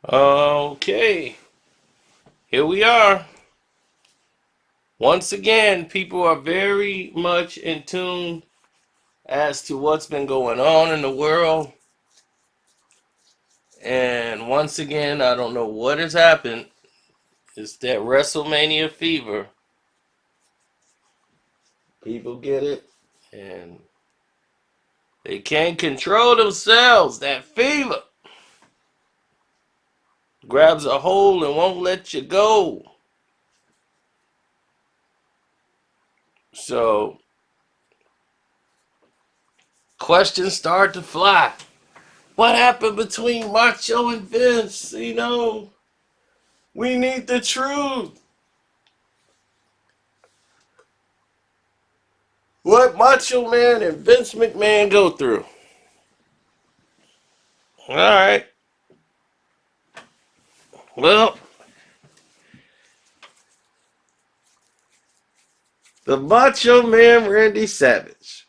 Okay, here we are. Once again, people are very much in tune as to what's been going on in the world. And once again, I don't know what has happened. It's that WrestleMania fever. People get it, and they can't control themselves. That fever grabs a hold and won't let you go. So, questions start to fly. What happened between Macho and Vince? We need the truth. What Macho Man and Vince McMahon go through. All right. Well, the Macho Man Randy Savage.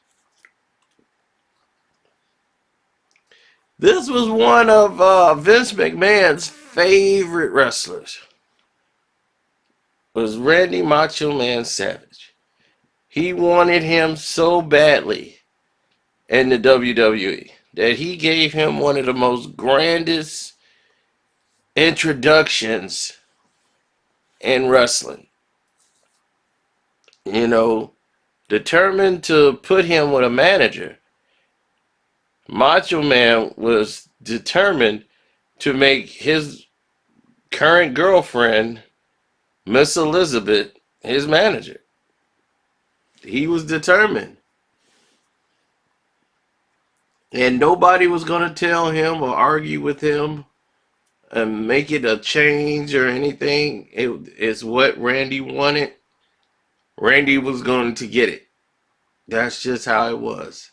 This was one of Vince McMahon's favorite wrestlers. Was Randy Macho Man Savage. He wanted him so badly in the WWE that he gave him one of the most grandest introductions in wrestling. You know, determined to put him with a manager, Macho Man was determined to make his current girlfriend, Miss Elizabeth, his manager. He was determined. And nobody was going to tell him or argue with him and make it a change or anything. It's what Randy wanted. Randy was going to get it. That's just how it was.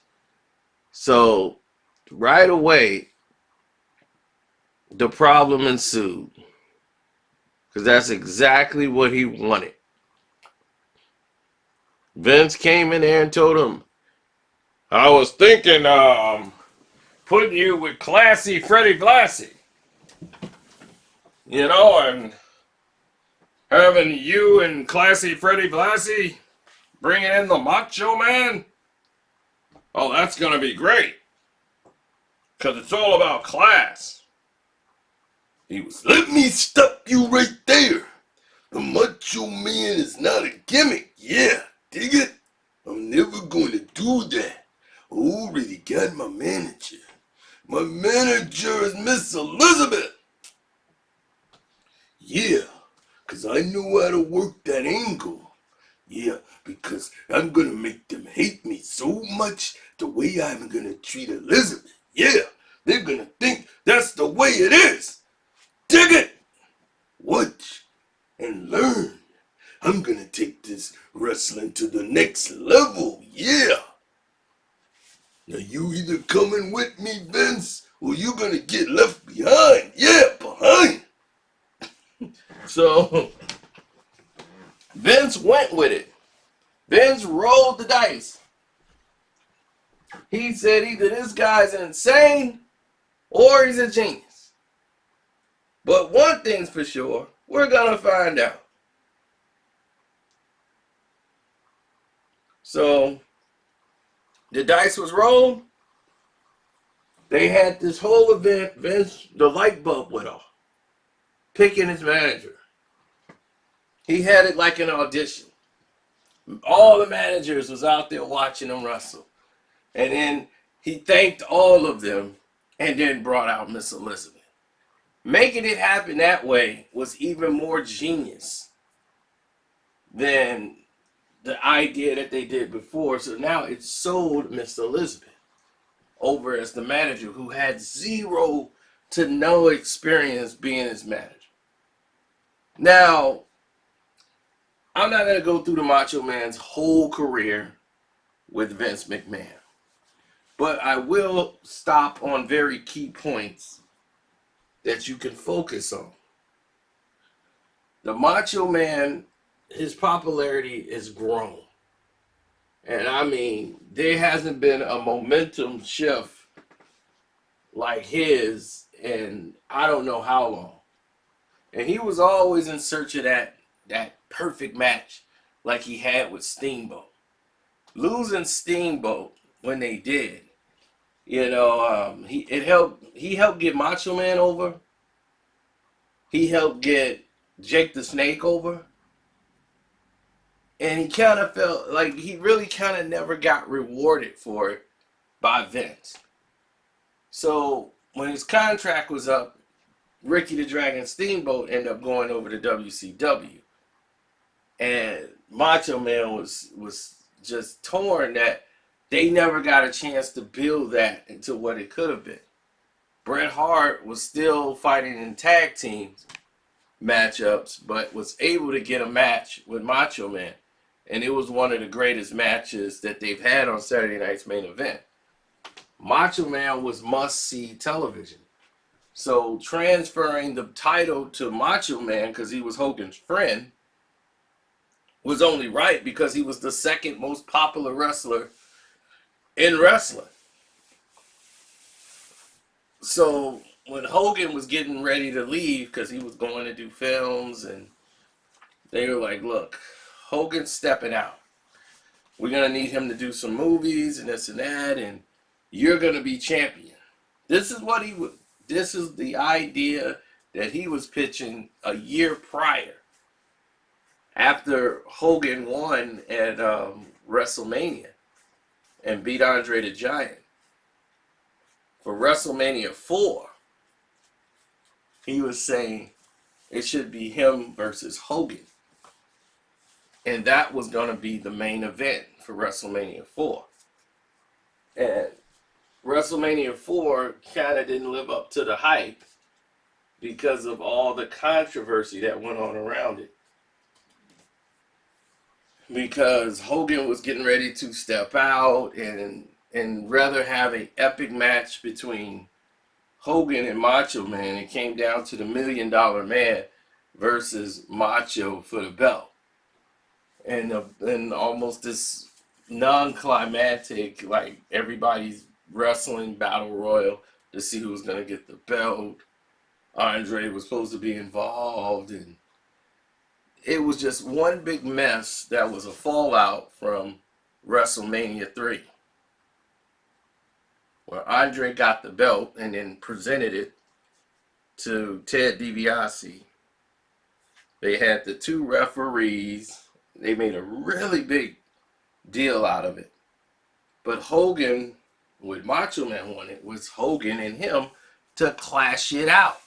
So, right away, the problem ensued. Because that's exactly what he wanted. Vince came in there and told him, I was thinking putting you with classy Freddie Blassie. And having you and classy Freddie Blassie bringing in the Macho Man. Oh, that's going to be great. Because it's all about class. He was, let me stop you right there. The Macho Man is not a gimmick. Yeah, dig it? I'm never going to do that. I already got my manager. My manager is Miss Elizabeth. Yeah, because I know how to work that angle. Yeah, because I'm going to make them hate me so much the way I'm going to treat Elizabeth. Yeah, they're going to think that's the way it is. Dig it? Watch and learn. I'm going to take this wrestling to the next level. Yeah. Now you either coming with me, Vince, or you going to get left behind. Yeah, behind. So Vince went with it. Vince rolled the dice. He said either this guy's insane or he's a genius. But one thing's for sure, we're going to find out. So the dice was rolled. They had this whole event. Vince, the light bulb went off, picking his manager. He had it like an audition. All the managers was out there watching him wrestle. And then he thanked all of them and then brought out Miss Elizabeth. Making it happen that way was even more genius than the idea that they did before. So now it sold Miss Elizabeth over as the manager who had zero to no experience being his manager. Now, I'm not going to go through the Macho Man's whole career with Vince McMahon, but I will stop on very key points that you can focus on. The Macho Man, his popularity has grown. And I mean, there hasn't been a momentum shift like his and I don't know how long. And he was always in search of that perfect match like he had with Steamboat. Losing Steamboat when they did, he helped get Macho Man over. He helped get Jake the Snake over. And he kind of felt like he really kind of never got rewarded for it by Vince. So when his contract was up, Ricky the Dragon Steamboat ended up going over to WCW. And Macho Man was just torn that they never got a chance to build that into what it could have been. Bret Hart was still fighting in tag teams matchups, but was able to get a match with Macho Man. And it was one of the greatest matches that they've had on Saturday Night's Main Event. Macho Man was must-see television. So transferring the title to Macho Man because he was Hogan's friend was only right because he was the second most popular wrestler in wrestling. So when Hogan was getting ready to leave because he was going to do films, and they were like, look, Hogan's stepping out. We're going to need him to do some movies and this and that, and you're going to be champion. This is what he would. This is the idea that he was pitching a year prior, after Hogan won at WrestleMania and beat Andre the Giant. For WrestleMania 4, he was saying it should be him versus Hogan. And that was going to be the main event for WrestleMania 4. And WrestleMania 4 kind of didn't live up to the hype because of all the controversy that went on around it. Because Hogan was getting ready to step out and rather have an epic match between Hogan and Macho Man, it came down to the $1 Million Man versus Macho for the belt. And almost this non-climactic, like everybody's wrestling battle royal to see who was going to get the belt. Andre was supposed to be involved, and it was just one big mess that was a fallout from WrestleMania 3, where Andre got the belt and then presented it to Ted DiBiase. They had the two referees. They made a really big deal out of it. But Hogan, what Macho Man wanted was Hogan and him to clash it out.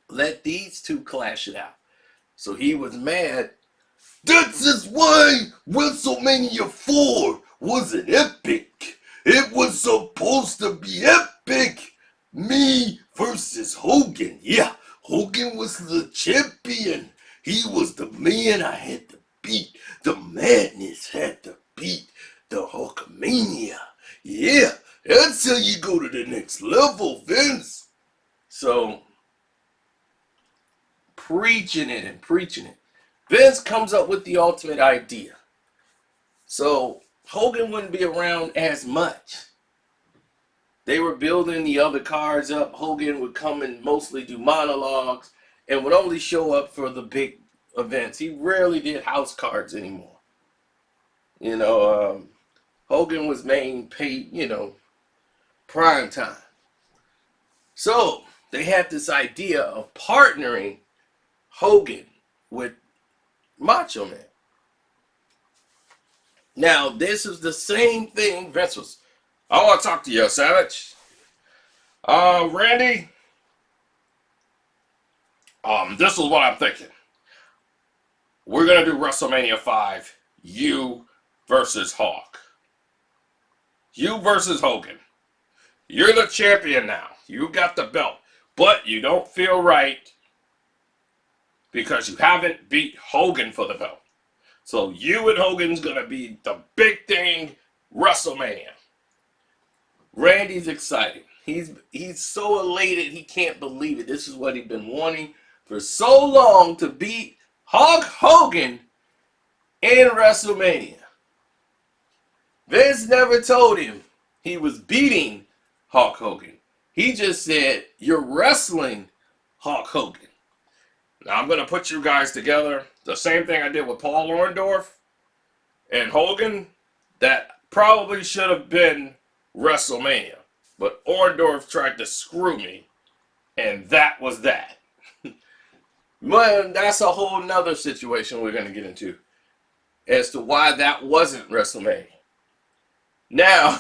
Let these two clash it out. So he was mad. This is why WrestleMania 4 was an epic. It was supposed to be epic. Me versus Hogan. Yeah, Hogan was the champion. He was the man I had to beat. The madness had to beat. The Hulkamania. Yeah, that's how you go to the next level, Vince. So, preaching it. Vince comes up with the ultimate idea. So, Hogan wouldn't be around as much. They were building the other cards up. Hogan would come and mostly do monologues and would only show up for the big events. He rarely did house cards anymore. Hogan was main paid, prime time. So they had this idea of partnering Hogan with Macho Man. Now, this is the same thing Vince was. I want to talk to you, Savage. Randy, this is what I'm thinking. We're going to do WrestleMania 5, you versus Hawk. You versus Hogan. You're the champion now. You got the belt. But you don't feel right because you haven't beat Hogan for the belt. So you and Hogan's going to be the big thing, WrestleMania. Randy's excited. He's so elated he can't believe it. This is what he'd been wanting for so long, to beat Hulk Hogan in WrestleMania. Vince never told him he was beating Hulk Hogan. He just said, "You're wrestling Hulk Hogan. Now I'm going to put you guys together. The same thing I did with Paul Orndorff and Hogan. That probably should have been WrestleMania. But Orndorff tried to screw me, and that was that." Well, that's a whole nother situation we're going to get into as to why that wasn't WrestleMania. Now,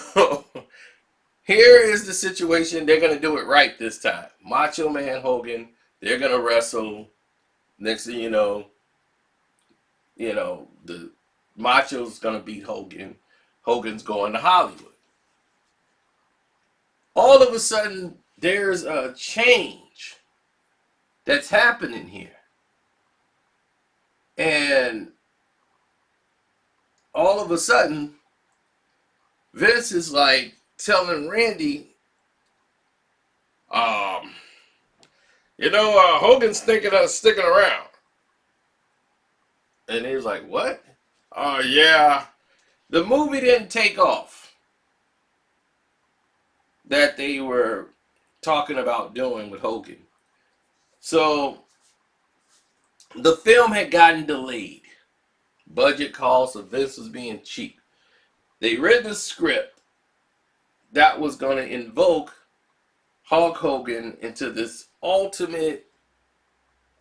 here is the situation. They're going to do it right this time. Macho Man Hogan, they're going to wrestle. Next thing you know, the Macho's going to beat Hogan. Hogan's going to Hollywood. All of a sudden, there's a change that's happening here. And all of a sudden, Vince is like telling Randy, Hogan's thinking of sticking around. And he was like, "What? Oh, yeah. The movie didn't take off that they were talking about doing with Hogan. So the film had gotten delayed. Budget calls, so Vince was being cheap. They read the script that was going to invoke Hulk Hogan into this ultimate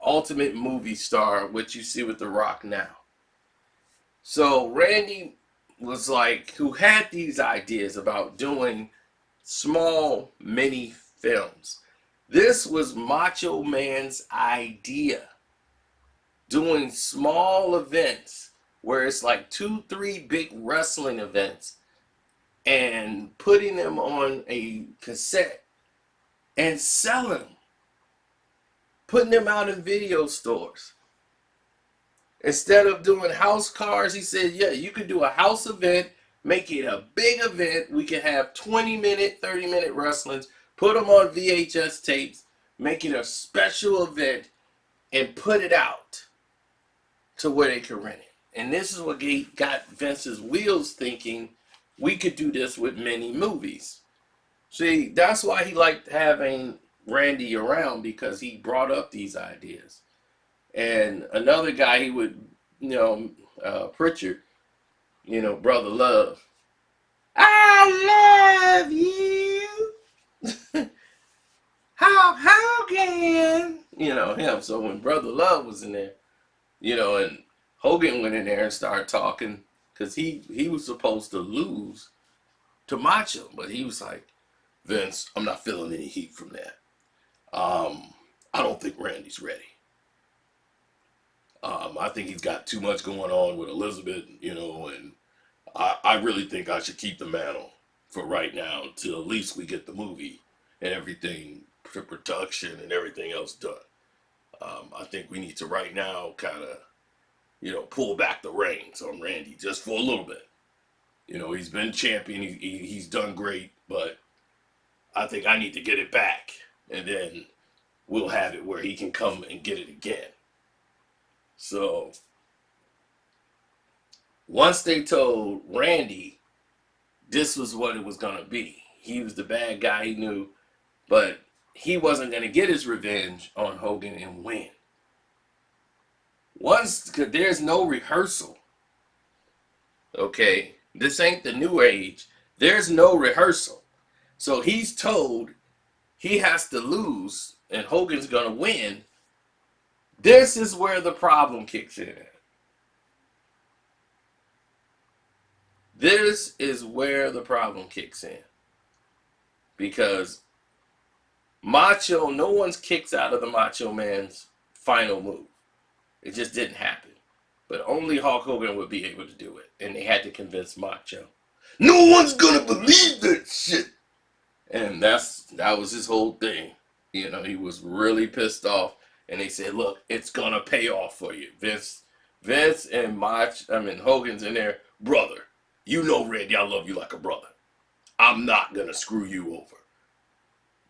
movie star, which you see with The Rock now. So Randy was like, who had these ideas about doing small mini films. This was Macho Man's idea. Doing small events where it's like 2-3 big wrestling events and putting them on a cassette and selling them. Putting them out in video stores. Instead of doing house cars, he said, yeah, you could do a house event, make it a big event. We could have 20-minute, 30-minute wrestlings, put them on VHS tapes, make it a special event, and put it out to where they could rent it. And this is what got Vince's wheels thinking we could do this with many movies. See, that's why he liked having Randy around, because he brought up these ideas. And another guy he would, Pritchard, Brother Love. I love you. How Hogan. Him. So when Brother Love was in there, and Hogan went in there and started talking, because he was supposed to lose to Macho, but he was like, "Vince, I'm not feeling any heat from that. I don't think Randy's ready. I think he's got too much going on with Elizabeth, and I really think I should keep the mantle for right now till at least we get the movie and everything, production and everything else done. I think we need to right now kind of, pull back the reins on Randy just for a little bit. He's been champion, he's done great, but I think I need to get it back, and then we'll have it where he can come and get it again." So once they told Randy this was what it was going to be, he was the bad guy, he knew, but he wasn't going to get his revenge on Hogan and win. Because there's no rehearsal. Okay, this ain't the new age. There's no rehearsal. So he's told he has to lose and Hogan's going to win. This is where the problem kicks in. This is where the problem kicks in. Because no one's kicks out of the Macho Man's final move. It just didn't happen. But only Hulk Hogan would be able to do it. And they had to convince Macho. No one's gonna believe that shit. And that was his whole thing. He was really pissed off. And they said, look, it's going to pay off for you. Vince and Hogan's in there. Brother, Randy, I love you like a brother. I'm not going to screw you over.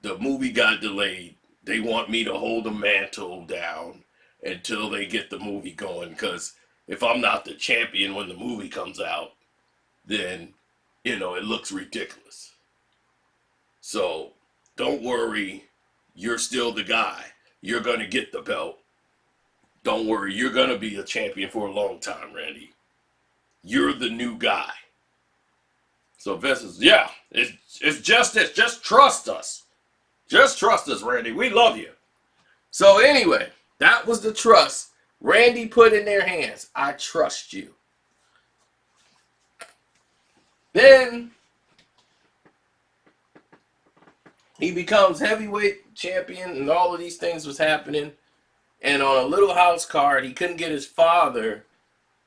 The movie got delayed. They want me to hold the mantle down until they get the movie going. Because if I'm not the champion when the movie comes out, then, it looks ridiculous. So don't worry, you're still the guy. You're going to get the belt. Don't worry, you're going to be a champion for a long time, Randy. You're the new guy. So Vince says, yeah, it's just this. Just trust us. Just trust us, Randy. We love you. So anyway, that was the trust Randy put in their hands. I trust you. Then he becomes heavyweight champion, and all of these things was happening. And on a little house card, he couldn't get his father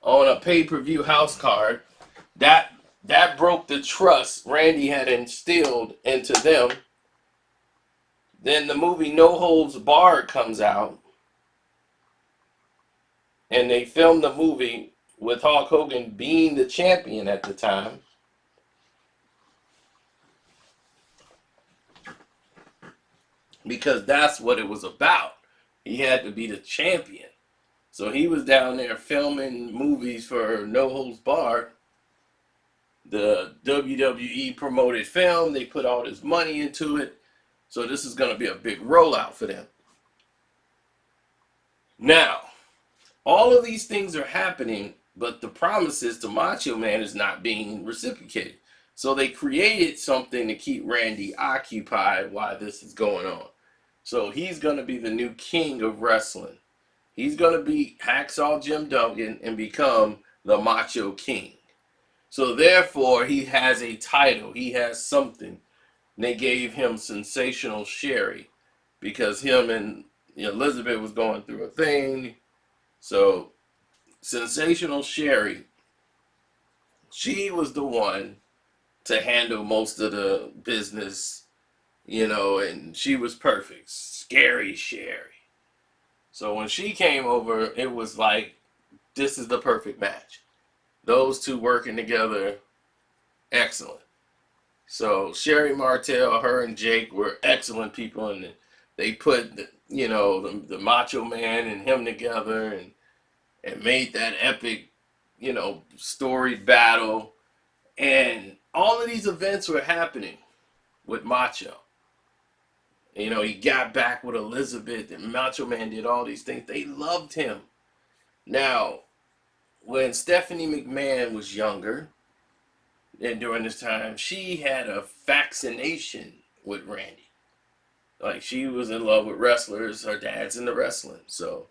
on a pay-per-view house card. That broke the trust Randy had instilled into them. Then the movie No Holds Barred comes out, and they filmed the movie with Hulk Hogan being the champion at the time. Because that's what it was about. He had to be the champion. So he was down there filming movies for No Holds Barred. The WWE promoted film. They put all this money into it. So this is going to be a big rollout for them. Now, all of these things are happening, but the promises to Macho Man is not being reciprocated. So they created something to keep Randy occupied while this is going on. So he's going to be the new king of wrestling. He's going to be Hacksaw Jim Duggan and become the Macho King. So therefore, he has a title. He has something. And they gave him Sensational Sherry because him and Elizabeth was going through a thing. So Sensational Sherry, she was the one to handle most of the business, and she was perfect. Scary Sherry. So when she came over, it was like, this is the perfect match. Those two working together, excellent. So Sherry Martel, her and Jake were excellent people, and they put the Macho Man and him together and made that epic, storied battle. And all of these events were happening with Macho. He got back with Elizabeth, and Macho Man did all these things. They loved him. Now, when Stephanie McMahon was younger, and during this time, she had a fascination with Randy. Like, she was in love with wrestlers. Her dad's into wrestling. So,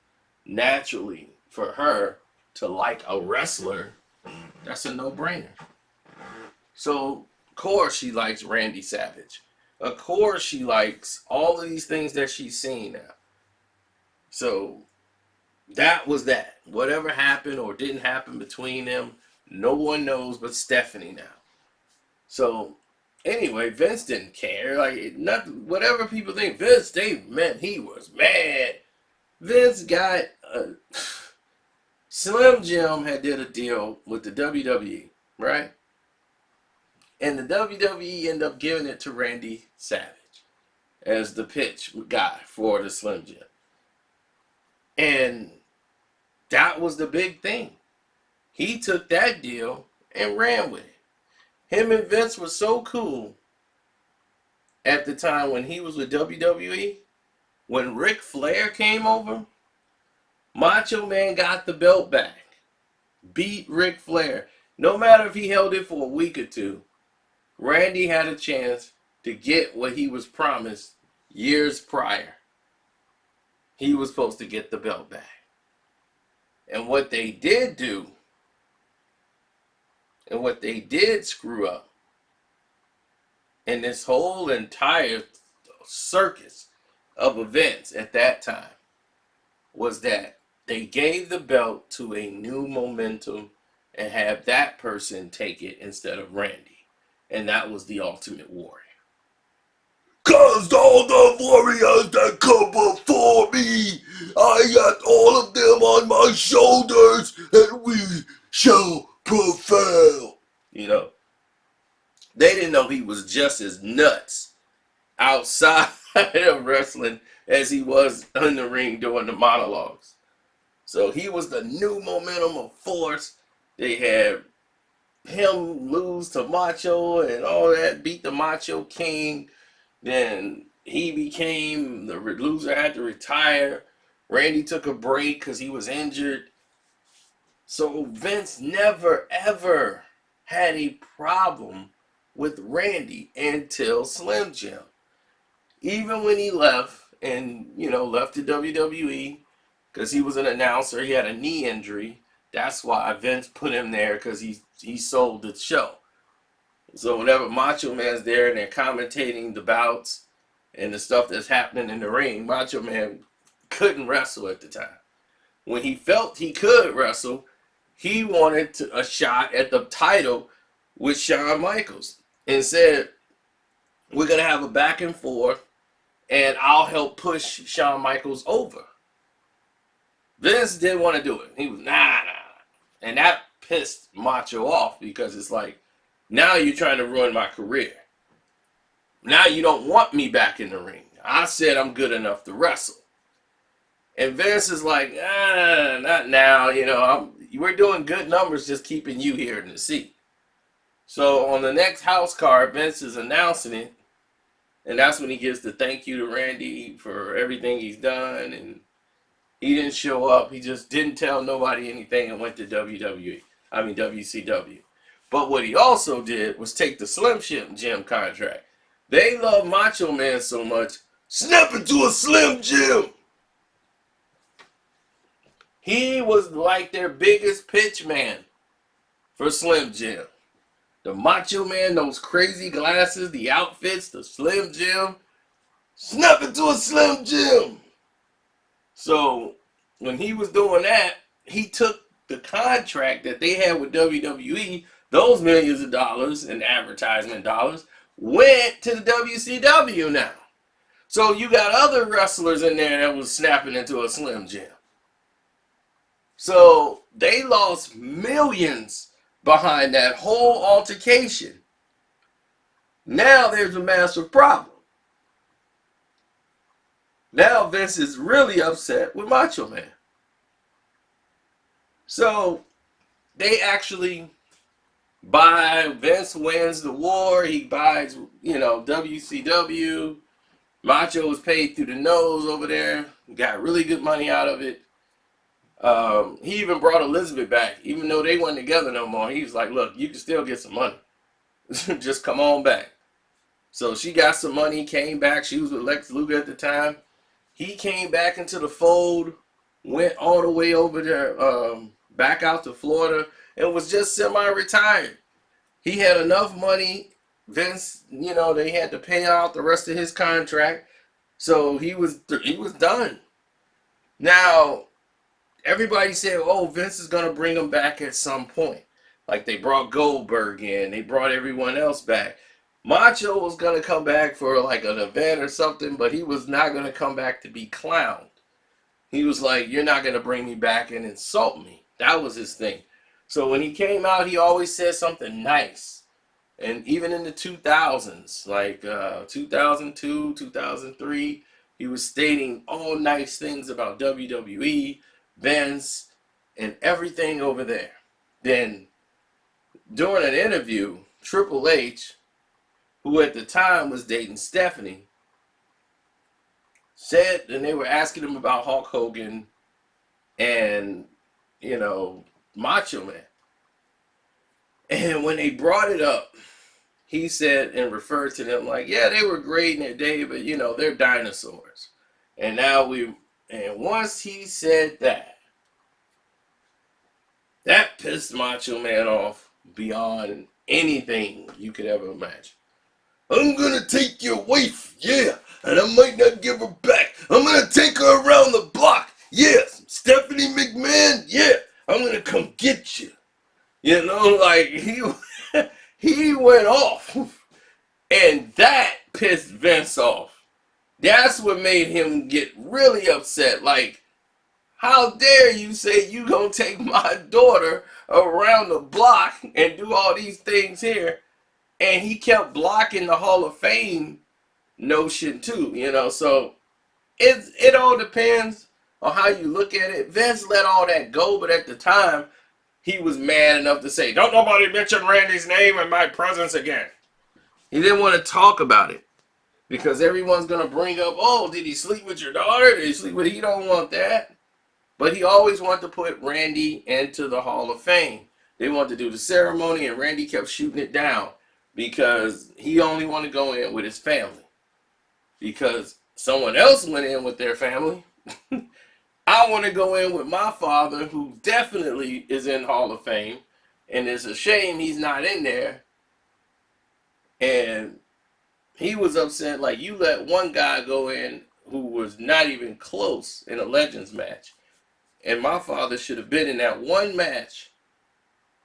naturally, for her to like a wrestler, that's a no-brainer. So, of course, she likes Randy Savage. Of course, she likes all of these things that she's seen now. So, that was that. Whatever happened or didn't happen between them, no one knows but Stephanie now. So, anyway, Vince didn't care. Like, nothing, whatever people think, Vince, he was mad. Vince got Slim Jim had did a deal with the WWE, right? And the WWE ended up giving it to Randy Savage as the pitch guy for the Slim Jim. And that was the big thing. He took that deal and ran with it. Him and Vince were so cool at the time when he was with WWE. When Ric Flair came over, Macho Man got the belt back. Beat Ric Flair. No matter if he held it for a week or two, Randy had a chance to get what he was promised years prior. He was supposed to get the belt back. And what they did do, and what they did screw up, in this whole entire circus of events at that time, was that they gave the belt to a new momentum and have that person take it instead of Randy. And that was the Ultimate Warrior. Cause all the warriors that come before me, I got all of them on my shoulders, and we shall prevail. They didn't know he was just as nuts outside of wrestling as he was in the ring doing the monologues. So he was the new momentum of force. They had him lose to Macho and all that, beat the Macho King. Then he became the loser, had to retire. Randy took a break because he was injured. So Vince never ever had a problem with Randy until Slim Jim. Even when he left and, left the WWE because he was an announcer, he had a knee injury. That's why Vince put him there, because he sold the show. So whenever Macho Man's there and they're commentating the bouts and the stuff that's happening in the ring, Macho Man couldn't wrestle at the time. When he felt he could wrestle, he wanted a shot at the title with Shawn Michaels and said, we're going to have a back and forth and I'll help push Shawn Michaels over. Vince didn't want to do it. He was, nah. And that pissed Macho off, because it's like, now you're trying to ruin my career. Now you don't want me back in the ring. I said I'm good enough to wrestle. And Vince is like, not now. We're doing good numbers just keeping you here in the seat. So on the next house card, Vince is announcing it. And that's when he gives the thank you to Randy for everything he's done. And he didn't show up. He just didn't tell nobody anything and went to WCW. But what he also did was take the Slim Jim contract. They love Macho Man so much, snap it to a Slim Jim. He was like their biggest pitch man for Slim Jim. The Macho Man, those crazy glasses, the outfits, the Slim Jim. Snap it to a Slim Jim. So when he was doing that, he took the contract that they had with WWE, those millions of dollars in advertisement dollars, went to the WCW now. So you got other wrestlers in there that was snapping into a Slim Jim. So they lost millions behind that whole altercation. Now there's a massive problem. Now Vince is really upset with Macho Man. So they actually Vince wins the war. He buys, WCW. Macho was paid through the nose over there. Got really good money out of it. He even brought Elizabeth back. Even though they weren't together no more, he was like, look, you can still get some money. Just come on back. So she got some money, came back. She was with Lex Luger at the time. He came back into the fold, went all the way over there, back out to Florida, and was just semi-retired. He had enough money. Vince, they had to pay out the rest of his contract. So he was done. Now, everybody said, oh, Vince is going to bring him back at some point. Like they brought Goldberg in. They brought everyone else back. Macho was going to come back for like an event or something, but he was not going to come back to be clowned. He was like, you're not going to bring me back and insult me. That was his thing. So when he came out, he always said something nice. And even in the 2000s, like 2002, 2003, he was stating all nice things about WWE, Vince, and everything over there. Then during an interview, Triple H, who at the time was dating Stephanie, said, and they were asking him about Hulk Hogan and, Macho Man. And when they brought it up, he said and referred to them like, yeah, they were great in their day, but, they're dinosaurs. And once he said that pissed Macho Man off beyond anything you could ever imagine. I'm going to take your wife, yeah, and I might not give her back. I'm going to take her around the block, yeah. Stephanie McMahon, yeah, I'm going to come get you. Like he went off. And that pissed Vince off. That's what made him get really upset. Like, how dare you say you gonna take my daughter around the block and do all these things here? And he kept blocking the Hall of Fame notion too, So it all depends on how you look at it. Vince let all that go, but at the time, he was mad enough to say, don't nobody mention Randy's name in my presence again. He didn't want to talk about it because everyone's gonna bring up, oh, did he sleep with your daughter? Did he sleep with? He don't want that. But he always wanted to put Randy into the Hall of Fame. They wanted to do the ceremony, and Randy kept shooting it down because he only wanted to go in with his family. Because someone else went in with their family. I want to go in with my father, who definitely is in Hall of Fame, and it's a shame he's not in there. And he was upset, like, you let one guy go in who was not even close in a Legends match. And my father should have been in that one match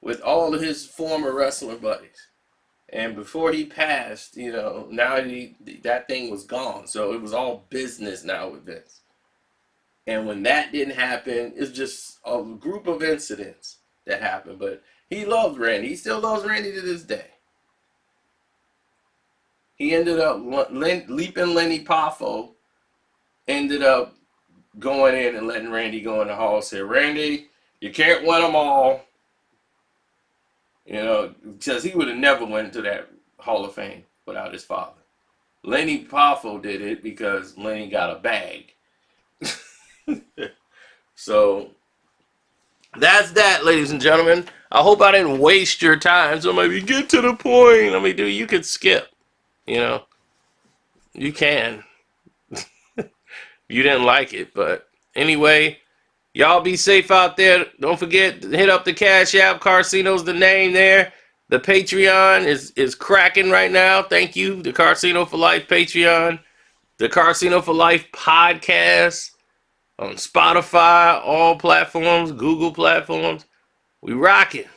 with all of his former wrestler buddies. And before he passed, you know, now that thing was gone. So it was all business now with Vince. And when that didn't happen, it's just a group of incidents that happened. But he loved Randy. He still loves Randy to this day. He ended up leaping Lenny Poffo, ended up going in and letting Randy go in the hall. Said, Randy, you can't win them all. You know, because he would have never went into that Hall of Fame without his father. Lenny Poffo did it because Lenny got a bag. So that's that, ladies and gentlemen. I hope I didn't waste your time. So maybe get to the point. I mean, dude, you could skip. You know, you can. You didn't like it, but anyway, y'all be safe out there. Don't forget to hit up the Cash App. Carcino's the name there. The Patreon is cracking right now. Thank you, the Carcino for Life Patreon. The Carcino for Life podcast on Spotify, all platforms, Google platforms. We rocking.